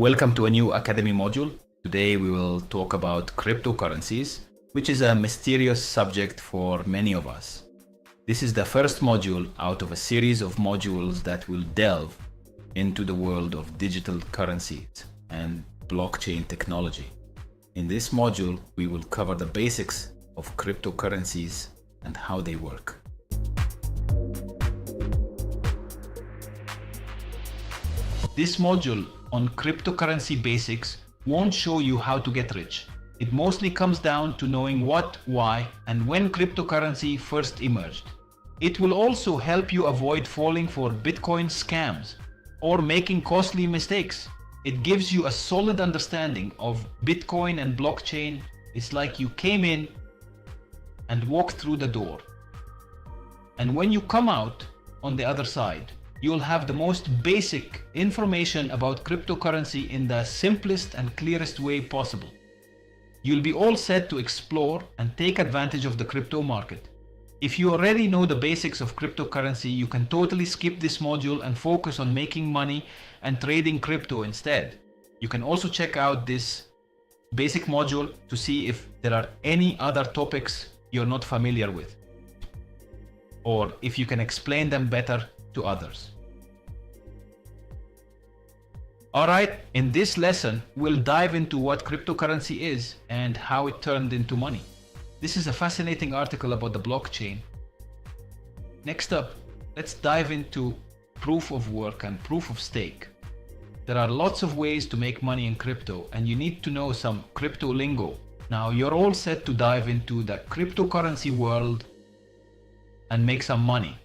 Welcome to a new Academy module. Today we will talk about cryptocurrencies, which is a mysterious subject for many of us. This is the first module out of a series of modules that will delve into the world of digital currencies and blockchain technology. In this module, we will cover the basics of cryptocurrencies and how they work. This module on cryptocurrency basics won't show you how to get rich. It mostly comes down to knowing what, why, and when cryptocurrency first emerged. It will also help you avoid falling for Bitcoin scams or making costly mistakes. It gives you a solid understanding of Bitcoin and blockchain. It's like you came in and walked through the door. And when you come out on the other side, you'll have the most basic information about cryptocurrency in the simplest and clearest way possible. You'll be all set to explore and take advantage of the crypto market. If you already know the basics of cryptocurrency, you can totally skip this module and focus on making money and trading crypto instead. You can also check out this basic module to see if there are any other topics you're not familiar with, or if you can explain them better to others. Alright, in this lesson, we'll dive into what cryptocurrency is and how it turned into money. This is a fascinating article about the blockchain. Next up, let's dive into proof of work and proof of stake. There are lots of ways to make money in crypto, and you need to know some crypto lingo. Now you're all set to dive into the cryptocurrency world and make some money.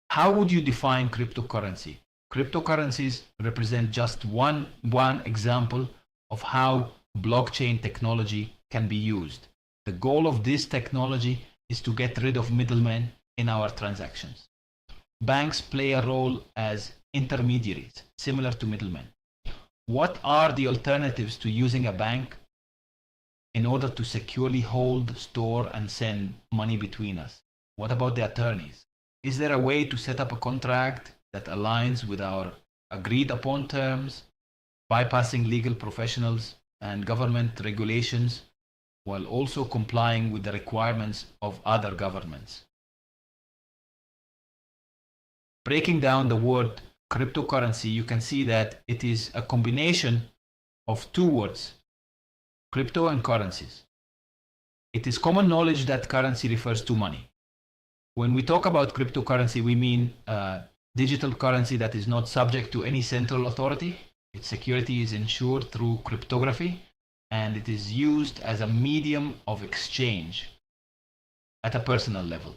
How would you define cryptocurrency? Cryptocurrencies represent just one example of how blockchain technology can be used. The goal of this technology is to get rid of middlemen in our transactions. Banks play a role as intermediaries, similar to middlemen. What are the alternatives to using a bank in order to securely hold, store, and send money between us? What about the attorneys? Is there a way to set up a contract that aligns with our agreed upon terms, bypassing legal professionals and government regulations, while also complying with the requirements of other governments? Breaking down the word cryptocurrency, you can see that it is a combination of two words, crypto and currencies. It is common knowledge that currency refers to money. When we talk about cryptocurrency, we mean digital currency that is not subject to any central authority. Its security is ensured through cryptography, and it is used as a medium of exchange at a personal level.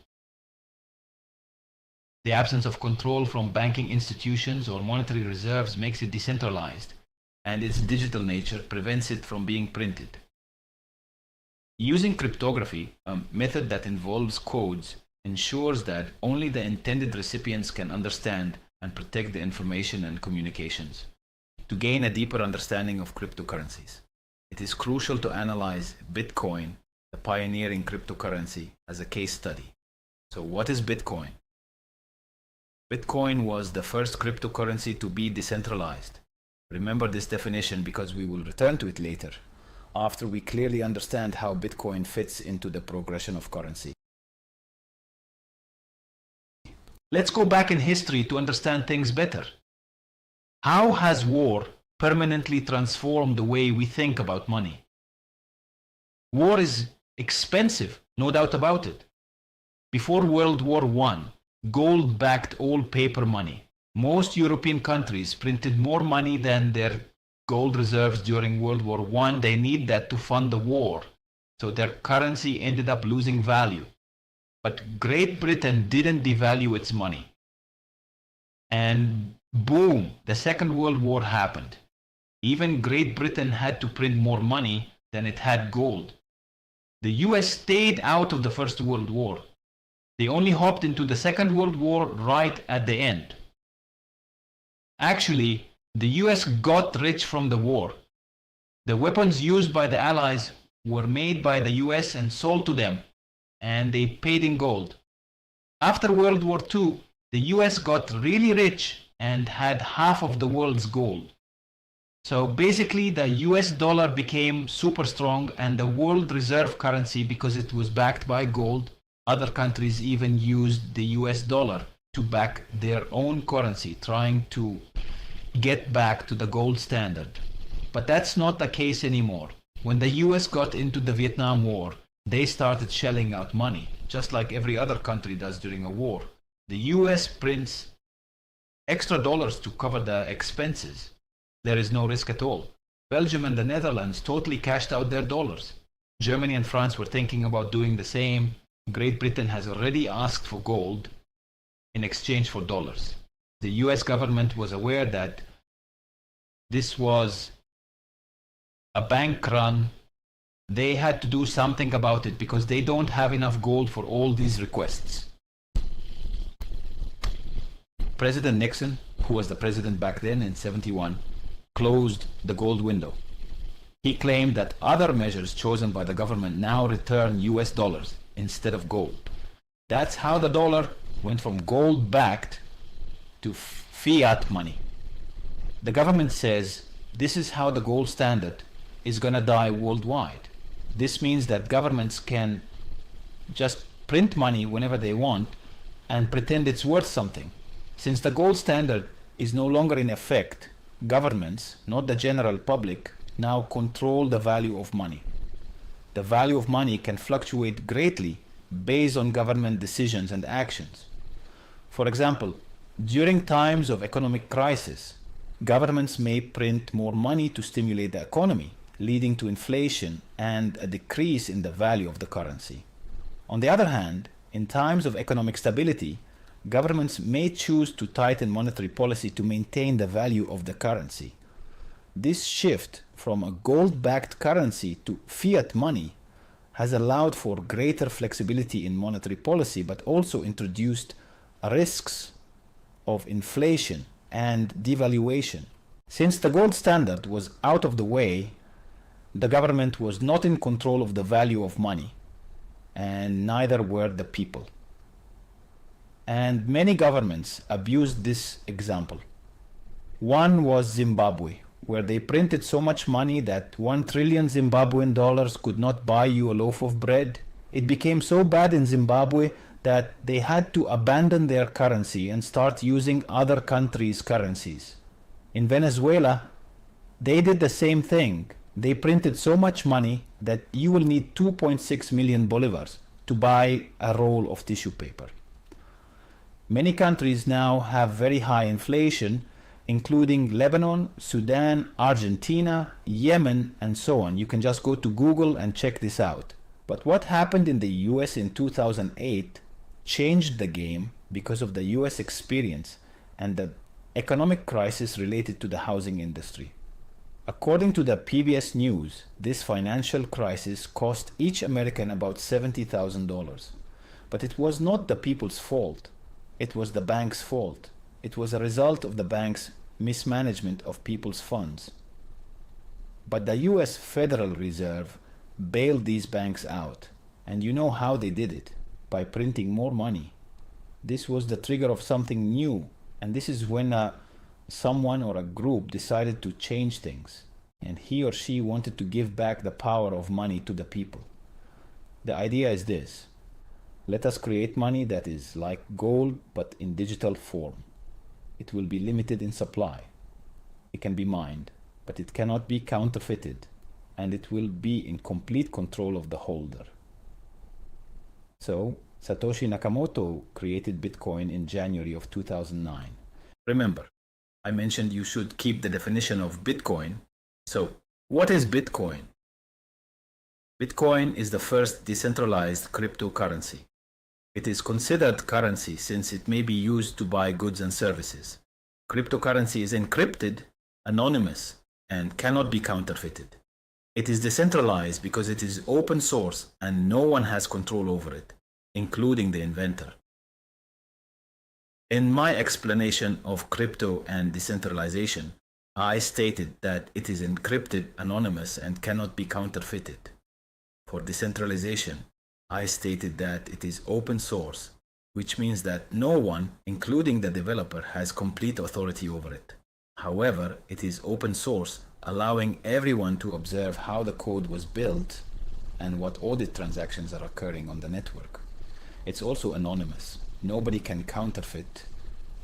The absence of control from banking institutions or monetary reserves makes it decentralized, and its digital nature prevents it from being printed. Using cryptography, a method that involves codes, ensures that only the intended recipients can understand and protect the information and communications. To gain a deeper understanding of cryptocurrencies, it is crucial to analyze Bitcoin, the pioneering cryptocurrency, as a case study. So what is Bitcoin? Bitcoin was the first cryptocurrency to be decentralized. Remember this definition because we will return to it later, after we clearly understand how Bitcoin fits into the progression of currency. Let's go back in history to understand things better. How has war permanently transformed the way we think about money? War is expensive, no doubt about it. Before World War I, gold backed all paper money. Most European countries printed more money than their gold reserves during World War I. They need that to fund the war, so their currency ended up losing value. But Great Britain didn't devalue its money. And boom, the Second World War happened. Even Great Britain had to print more money than it had gold. The US stayed out of the First World War. They only hopped into the Second World War right at the end. Actually, the US got rich from the war. The weapons used by the Allies were made by the US and sold to them. and they paid in gold. After World War II, the US got really rich and had half of the world's gold. So basically, the US dollar became super strong and the world reserve currency because it was backed by gold. Other countries even used the US dollar to back their own currency, trying to get back to the gold standard. But that's not the case anymore. When the US got into the Vietnam War, they started shelling out money, just like every other country does during a war. The US prints extra dollars to cover the expenses. There is no risk at all. Belgium and the Netherlands totally cashed out their dollars. Germany and France were thinking about doing the same. Great Britain has already asked for gold in exchange for dollars. The US government was aware that this was a bank run. They had to do something about it because they don't have enough gold for all these requests. President Nixon, who was the president back then in '71, closed the gold window. He claimed that other measures chosen by the government now return US dollars instead of gold. That's how the dollar went from gold-backed to fiat money. The government says this is how the gold standard is going to die worldwide. This means that governments can just print money whenever they want and pretend it's worth something. Since the gold standard is no longer in effect, governments, not the general public, now control the value of money. The value of money can fluctuate greatly based on government decisions and actions. For example, during times of economic crisis, governments may print more money to stimulate the economy, leading to inflation and a decrease in the value of the currency. On the other hand, in times of economic stability, governments may choose to tighten monetary policy to maintain the value of the currency. This shift from a gold-backed currency to fiat money has allowed for greater flexibility in monetary policy, but also introduced risks of inflation and devaluation. Since the gold standard was out of the way, the government was not in control of the value of money, and neither were the people. And many governments abused this example. One was Zimbabwe, where they printed so much money that 1 trillion Zimbabwean dollars could not buy you a loaf of bread. It became so bad in Zimbabwe that they had to abandon their currency and start using other countries' currencies. In Venezuela, they did the same thing. They printed so much money that you will need 2.6 million bolivars to buy a roll of tissue paper. Many countries now have very high inflation, including Lebanon, Sudan, Argentina, Yemen, and so on. You can just go to Google and check this out. But what happened in the US in 2008 changed the game because of the US experience and the economic crisis related to the housing industry. According to the PBS News, this financial crisis cost each American about $70,000. But it was not the people's fault. It was the bank's fault. It was a result of the bank's mismanagement of people's funds. But the US Federal Reserve bailed these banks out. And you know how they did it? By printing more money. This was the trigger of something new. And this is when someone or a group decided to change things. And he or she wanted to give back the power of money to the people. The idea is this. Let us create money that is like gold but in digital form. It will be limited in supply. It can be mined, but it cannot be counterfeited, and it will be in complete control of the holder. So, Satoshi Nakamoto created Bitcoin in January of 2009. Remember, I mentioned you should keep the definition of Bitcoin. So, what is Bitcoin? Bitcoin is the first decentralized cryptocurrency. It is considered currency since it may be used to buy goods and services. Cryptocurrency is encrypted, anonymous, and cannot be counterfeited. It is decentralized because it is open source and no one has control over it, including the inventor. In my explanation of crypto and decentralization, I stated that it is encrypted, anonymous, and cannot be counterfeited. For decentralization, I stated that it is open source, which means that no one, including the developer, has complete authority over it. However, it is open source, allowing everyone to observe how the code was built and what audit transactions are occurring on the network. It's also anonymous. Nobody can counterfeit,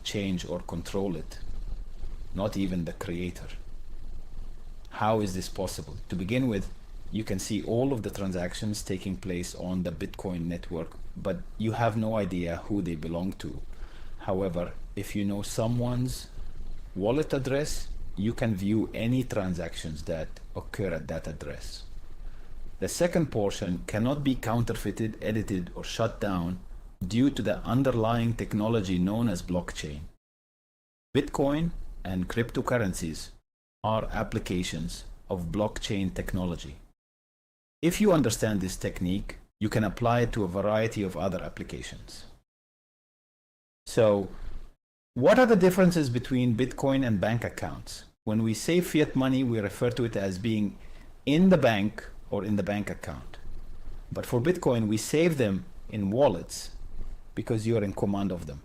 change, or control it, not even the creator. How is this possible? To begin with, you can see all of the transactions taking place on the Bitcoin network, but you have no idea who they belong to. However, if you know someone's wallet address, you can view any transactions that occur at that address. The second portion cannot be counterfeited, edited, or shut down due to the underlying technology known as blockchain. Bitcoin and cryptocurrencies are applications of blockchain technology. If you understand this technique, you can apply it to a variety of other applications. So, what are the differences between Bitcoin and bank accounts? When we say fiat money, we refer to it as being in the bank or in the bank account. But for Bitcoin, we save them in wallets because you're in command of them.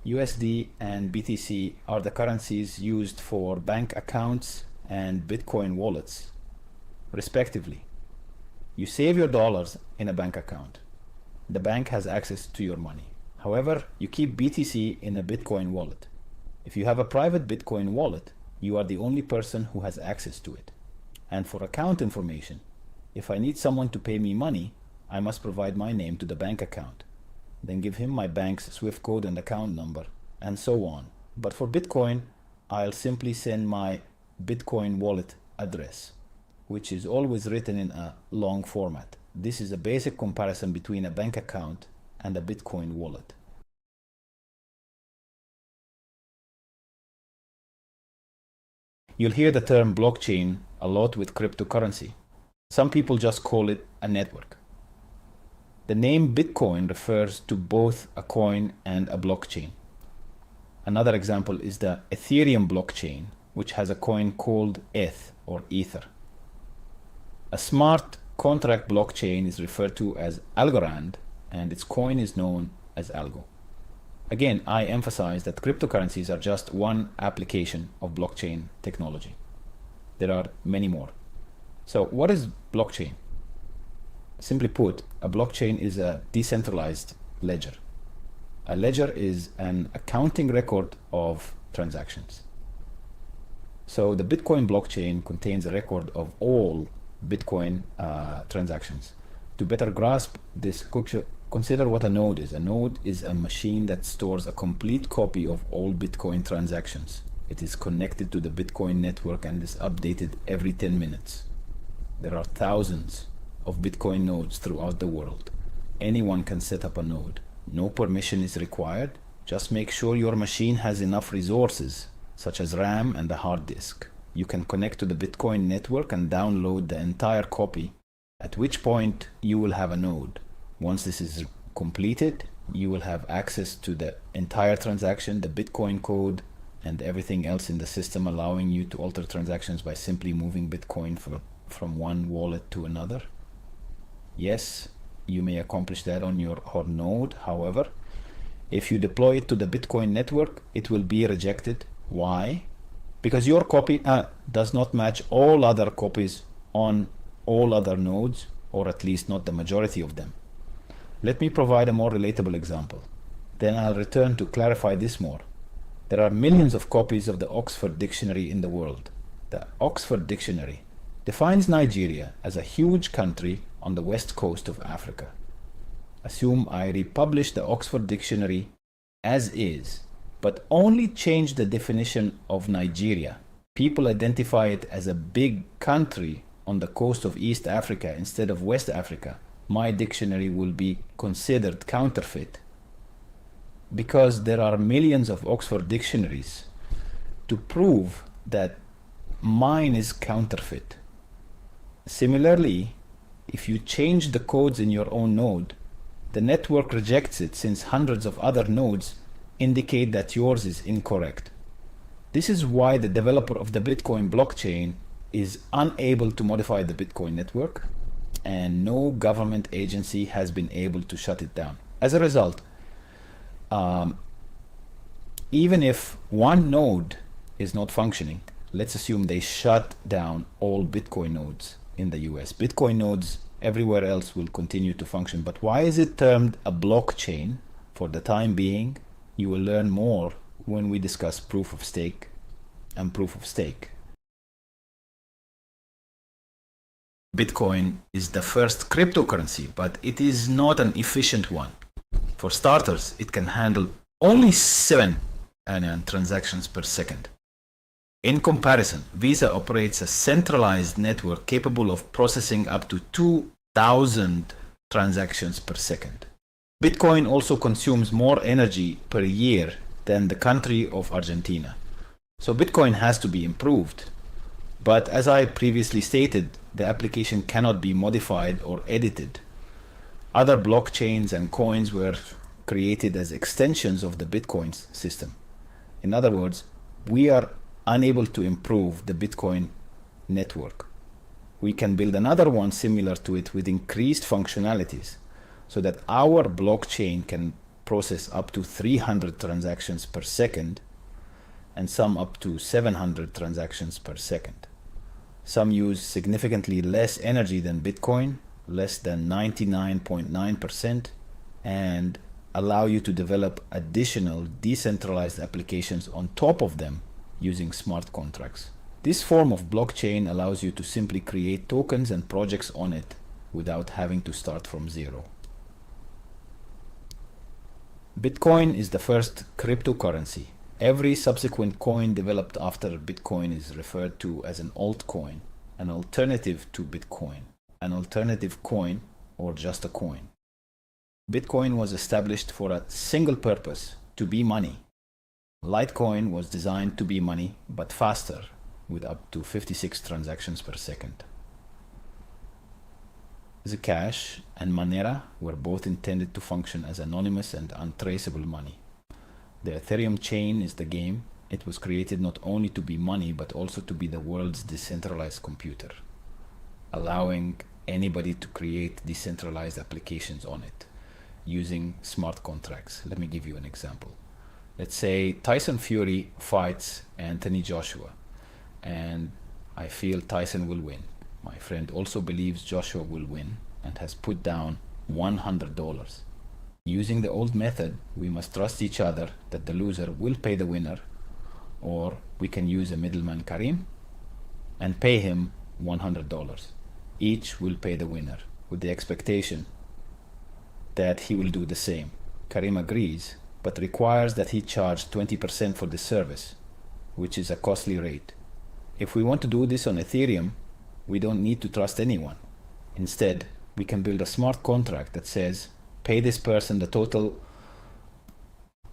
USD and BTC are the currencies used for bank accounts and Bitcoin wallets, respectively. You save your dollars in a bank account. The bank has access to your money. However, you keep BTC in a Bitcoin wallet. If you have a private Bitcoin wallet, you are the only person who has access to it. And for account information, if I need someone to pay me money, I must provide my name to the bank account, then give him my bank's SWIFT code and account number, and so on. But for Bitcoin, I'll simply send my Bitcoin wallet address, which is always written in a long format. This is a basic comparison between a bank account and a Bitcoin wallet. You'll hear the term blockchain a lot with cryptocurrency. Some people just call it a network. The name Bitcoin refers to both a coin and a blockchain. Another example is the Ethereum blockchain, which has a coin called ETH or Ether. A smart contract blockchain is referred to as Algorand, and its coin is known as Algo. Again, I emphasize that cryptocurrencies are just one application of blockchain technology. There are many more. So what is blockchain? Simply put, a blockchain is a decentralized ledger. A ledger is an accounting record of transactions. So the Bitcoin blockchain contains a record of all Bitcoin transactions. To better grasp this, consider what a node is. A node is a machine that stores a complete copy of all Bitcoin transactions. It is connected to the Bitcoin network and is updated every 10 minutes. There are thousands of Bitcoin nodes throughout the world. Anyone can set up a node. No permission is required. Just make sure your machine has enough resources, such as RAM and a hard disk. You can connect to the Bitcoin network and download the entire copy, at which point you will have a node. Once this is completed, you will have access to the entire transaction, the Bitcoin code, and everything else in the system, allowing you to alter transactions by simply moving Bitcoin from one wallet to another. Yes, you may accomplish that on your node. However, if you deploy it to the Bitcoin network, it will be rejected. Why? Because your copy does not match all other copies on all other nodes, or at least not the majority of them. Let me provide a more relatable example. Then I'll return to clarify this more. There are millions of copies of the Oxford Dictionary in the world. The Oxford Dictionary defines Nigeria as a huge country on the west coast of Africa. Assume I republish the Oxford Dictionary as is, but only change the definition of Nigeria. People identify it as a big country on the coast of East Africa instead of West Africa. My dictionary will be considered counterfeit because there are millions of Oxford dictionaries to prove that mine is counterfeit. Similarly, if you change the codes in your own node, the network rejects it since hundreds of other nodes indicate that yours is incorrect. This is why the developer of the Bitcoin blockchain is unable to modify the Bitcoin network, and no government agency has been able to shut it down. As a result, even if one node is not functioning, let's assume they shut down all Bitcoin nodes in the US. Bitcoin nodes everywhere else will continue to function. But why is it termed a blockchain? For the time being, you will learn more when we discuss proof of stake and proof of stake. Bitcoin is the first cryptocurrency, but it is not an efficient one. For starters, it can handle only 7 transactions per second. In comparison, Visa operates a centralized network capable of processing up to 2,000 transactions per second. Bitcoin also consumes more energy per year than the country of Argentina. So Bitcoin has to be improved. But as I previously stated, the application cannot be modified or edited. Other blockchains and coins were created as extensions of the Bitcoin system. In other words, we are unable to improve the Bitcoin network. We can build another one similar to it with increased functionalities so that our blockchain can process up to 300 transactions per second and some up to 700 transactions per second. Some use significantly less energy than Bitcoin, less than 99.9%, and allow you to develop additional decentralized applications on top of them using smart contracts. This form of blockchain allows you to simply create tokens and projects on it without having to start from zero. Bitcoin is the first cryptocurrency. Every subsequent coin developed after Bitcoin is referred to as an altcoin, an alternative to Bitcoin, an alternative coin, or just a coin. Bitcoin was established for a single purpose, to be money. Litecoin was designed to be money, but faster, with up to 56 transactions per second. Zcash and Monero were both intended to function as anonymous and untraceable money. The Ethereum chain is the game. It was created not only to be money, but also to be the world's decentralized computer, allowing anybody to create decentralized applications on it using smart contracts. Let me give you an example. Let's say Tyson Fury fights Anthony Joshua, and I feel Tyson will win. My friend also believes Joshua will win and has put down $100. Using the old method, we must trust each other that the loser will pay the winner, or we can use a middleman, Karim, and pay him $100. Each will pay the winner with the expectation that he will do the same. Karim agrees, but requires that he charge 20% for the service, which is a costly rate. If we want to do this on Ethereum, we don't need to trust anyone. Instead, we can build a smart contract that says, pay this person the total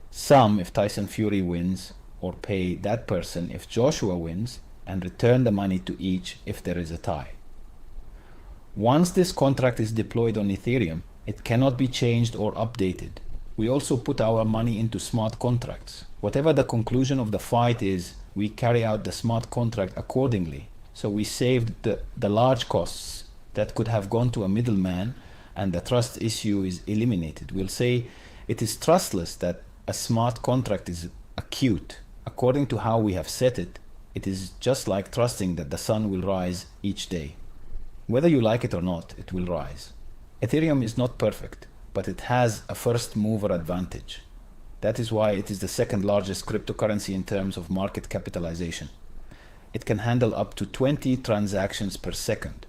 sum if Tyson Fury wins, or pay that person if Joshua wins, and return the money to each if there is a tie. Once this contract is deployed on Ethereum, it cannot be changed or updated. We also put our money into smart contracts. Whatever the conclusion of the fight is, we carry out the smart contract accordingly. So we saved the large costs that could have gone to a middleman, and the trust issue is eliminated. We'll say it is trustless that a smart contract is acute. According to how we have set it, it is just like trusting that the sun will rise each day. Whether you like it or not, it will rise. Ethereum is not perfect, but it has a first mover advantage. That is why it is the second largest cryptocurrency in terms of market capitalization. It can handle up to 20 transactions per second.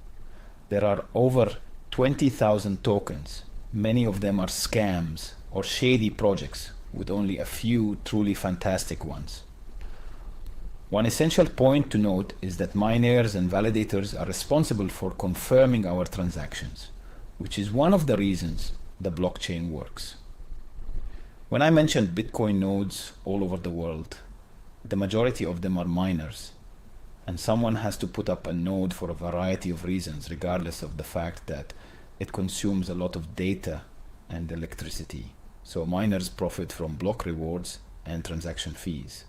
There are over 20,000 tokens. Many of them are scams or shady projects, with only a few truly fantastic ones. One essential point to note is that miners and validators are responsible for confirming our transactions, which is one of the reasons the blockchain works. When I mentioned Bitcoin nodes all over the world, the majority of them are miners, and someone has to put up a node for a variety of reasons, regardless of the fact that it consumes a lot of data and electricity. So miners profit from block rewards and transaction fees.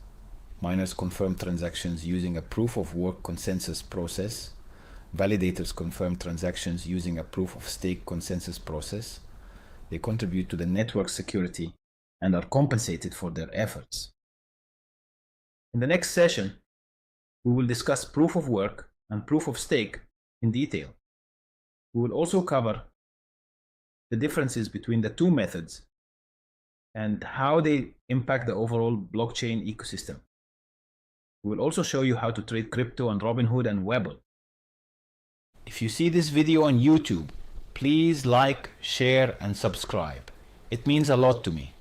Miners confirm transactions using a proof of work consensus process Validators confirm transactions using a proof of stake consensus process. They contribute to the network security and are compensated for their efforts. In the next session, we will discuss proof of work and proof of stake in detail. We will also cover the differences between the two methods and how they impact the overall blockchain ecosystem. We will also show you how to trade crypto on Robinhood and Webull. If you see this video on YouTube, please like, share, and subscribe. It means a lot to me.